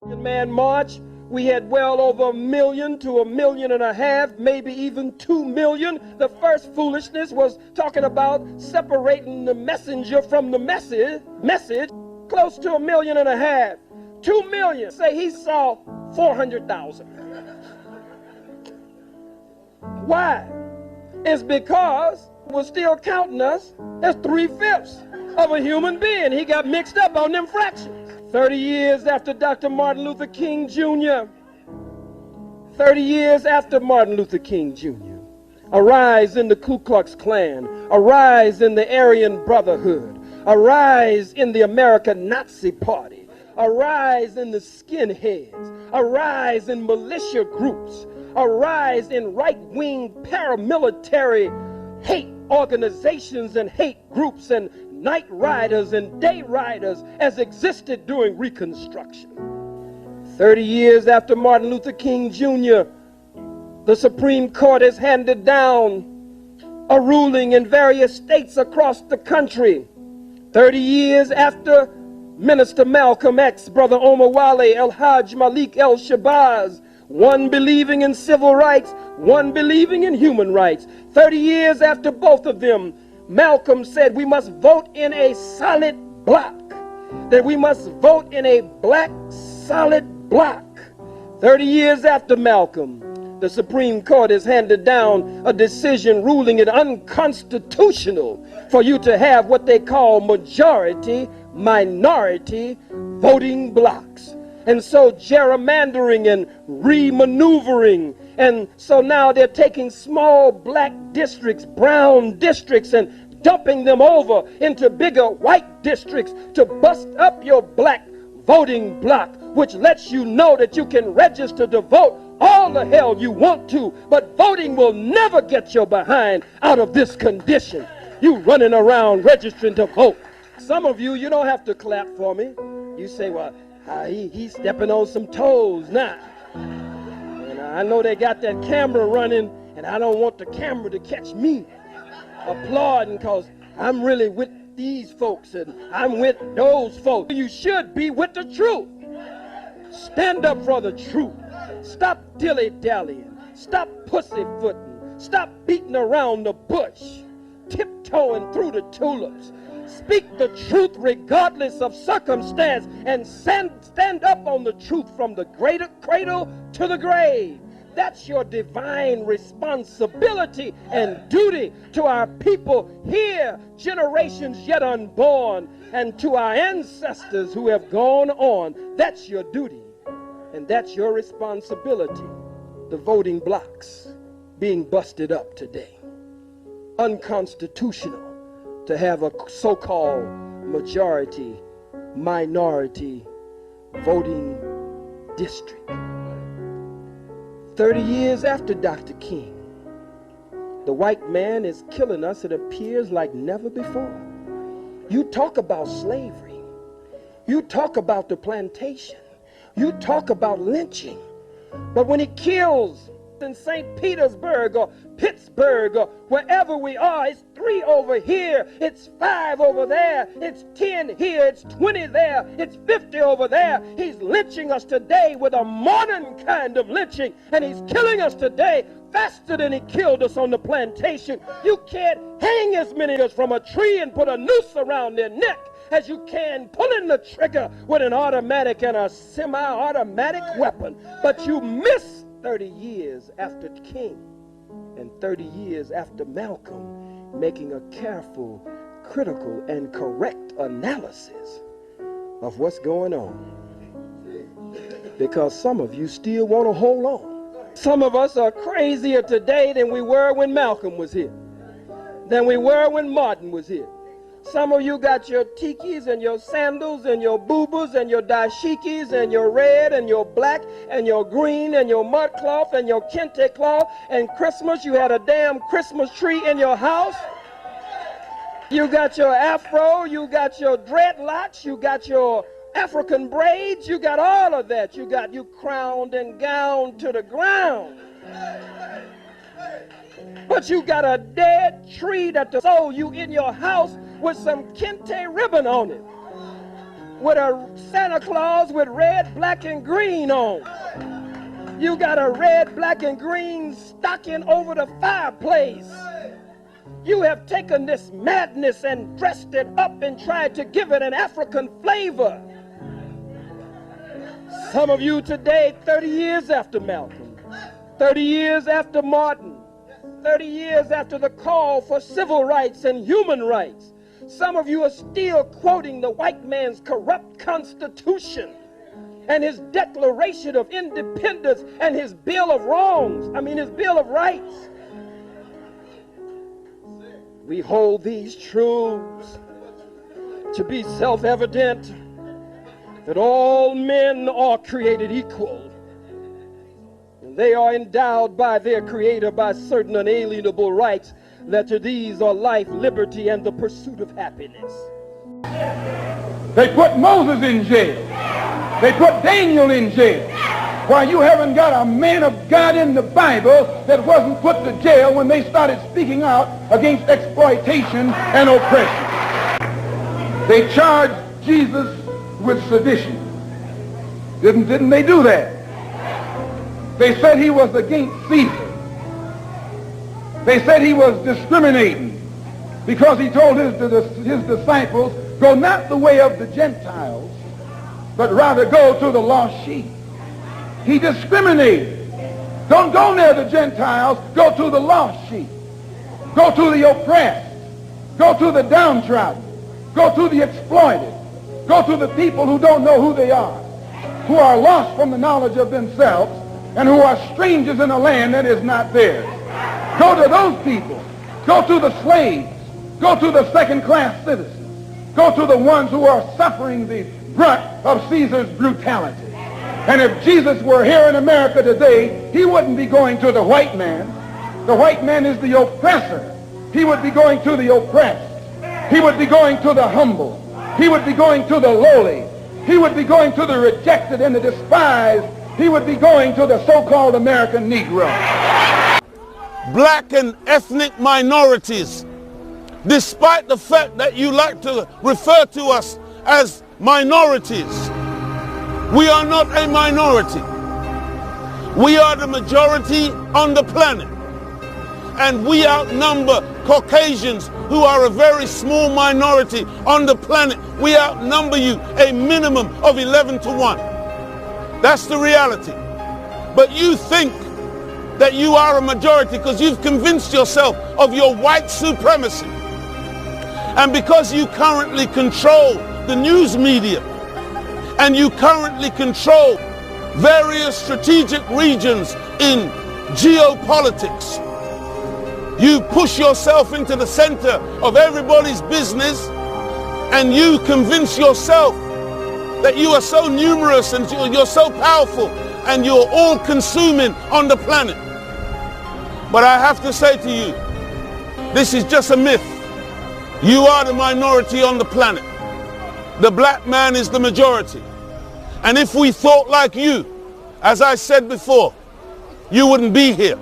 Man march, we had well over 1 million to 1.5 million, maybe even 2 million. The first foolishness was talking about separating the messenger from the message. Close to 1.5 million. 2 million. Say he saw 400,000. Why? It's because we're still counting us as 3/5 of a human being. He got mixed up on them fractions. 30 years after Dr. Martin Luther King Jr., 30 years after Martin Luther King Jr., a rise in the Ku Klux Klan, a rise in the Aryan Brotherhood, a rise in the American Nazi Party, a rise in the skinheads, a rise in militia groups, a rise in right-wing paramilitary hate organizations and hate groups and night riders and day riders as existed during Reconstruction. 30 years after Martin Luther King Jr., the Supreme Court has handed down a ruling in various states across the country. 30 years after Minister Malcolm X, Brother Omar Wale, El-Hajj Malik El-Shabazz, one believing in civil rights, one believing in human rights. 30 years after both of them, Malcolm said we must vote in a solid block, that we must vote in a black solid block. 30 years after Malcolm, the Supreme Court has handed down a decision ruling it unconstitutional for you to have what they call majority minority voting blocks. And so gerrymandering and remaneuvering, and so now they're taking small black districts, brown districts, and dumping them over into bigger white districts to bust up your black voting block, which lets you know that you can register to vote all the hell you want to, but voting will never get your behind out of this condition. You running around registering to vote. Some of you, you don't have to clap for me. You say, well, he's stepping on some toes now. And I know they got that camera running, and I don't want the camera to catch me applauding because I'm really with these folks and I'm with those folks. You should be with the truth. Stand up for the truth. Stop dilly-dallying. Stop pussyfooting. Stop beating around the bush. Tiptoeing through the tulips. Speak the truth regardless of circumstance and stand up on the truth from the cradle to the grave. That's your divine responsibility and duty to our people here, generations yet unborn, and to our ancestors who have gone on. That's your duty, and that's your responsibility. The voting blocks being busted up today. Unconstitutional to have a so-called majority minority voting district. 30 years after Dr. King, the white man is killing us, it appears, like never before. You talk about slavery. You talk about the plantation. You talk about lynching. But when he kills in St. Petersburg or Pittsburgh or wherever we are, it's 3 over here, it's 5 over there, it's 10 here, it's 20 there, it's 50 over there. He's lynching us today with a modern kind of lynching, and he's killing us today faster than he killed us on the plantation. You can't hang as many of us from a tree and put a noose around their neck as you can pulling the trigger with an automatic and a semi-automatic weapon. But you miss 30 years after King and 30 years after Malcolm making a careful, critical, and correct analysis of what's going on. Because some of you still want to hold on. Some of us are crazier today than we were when Malcolm was here, than we were when Martin was here. Some of you got your tikis and your sandals and your boobas and your dashikis and your red and your black and your green and your mud cloth and your kente cloth, and Christmas you had a damn Christmas tree in your house. You got your afro, you got your dreadlocks, you got your African braids, you got all of that. You crowned and gowned to the ground. But you got a dead tree that sold you in your house with some kente ribbon on it. with a Santa Claus with red, black, and green on. You got a red, black, and green stocking over the fireplace. You have taken this madness and dressed it up and tried to give it an African flavor. Some of you today, 30 years after Malcolm, 30 years after Martin, 30 years after the call for civil rights and human rights, some of you are still quoting the white man's corrupt constitution and his Declaration of Independence and his Bill of his Bill of Rights. We hold these truths to be self-evident, that all men are created equal, and they are endowed by their Creator by certain unalienable rights, that to these are life, liberty, and the pursuit of happiness. They put Moses in jail. They put Daniel in jail. Why, you haven't got a man of God in the Bible that wasn't put to jail when they started speaking out against exploitation and oppression. They charged Jesus with sedition. Didn't they do that? They said he was against Caesar. They said he was discriminating because he told his disciples, go not the way of the Gentiles, but rather go to the lost sheep. He discriminated. Don't go near the Gentiles, go to the lost sheep. Go to the oppressed. Go to the downtrodden. Go to the exploited. Go to the people who don't know who they are, who are lost from the knowledge of themselves, and who are strangers in a land that is not theirs. Go to those people. Go to the slaves. Go to the second-class citizens. Go to the ones who are suffering the brunt of Caesar's brutality. And if Jesus were here in America today, he wouldn't be going to the white man. The white man is the oppressor. He would be going to the oppressed. He would be going to the humble. He would be going to the lowly. He would be going to the rejected and the despised. He would be going to the so-called American Negro. Black and ethnic minorities, despite the fact that you like to refer to us as minorities, we are not a minority. We are the majority on the planet. And we outnumber Caucasians, who are a very small minority on the planet. We outnumber you a minimum of 11 to 1. That's the reality. But you think that you are a majority because you've convinced yourself of your white supremacy. And because you currently control the news media, and you currently control various strategic regions in geopolitics, you push yourself into the center of everybody's business, and you convince yourself that you are so numerous and you're so powerful and you're all consuming on the planet. But I have to say to you, this is just a myth. You are the minority on the planet. The black man is the majority. And if we thought like you, as I said before, you wouldn't be here.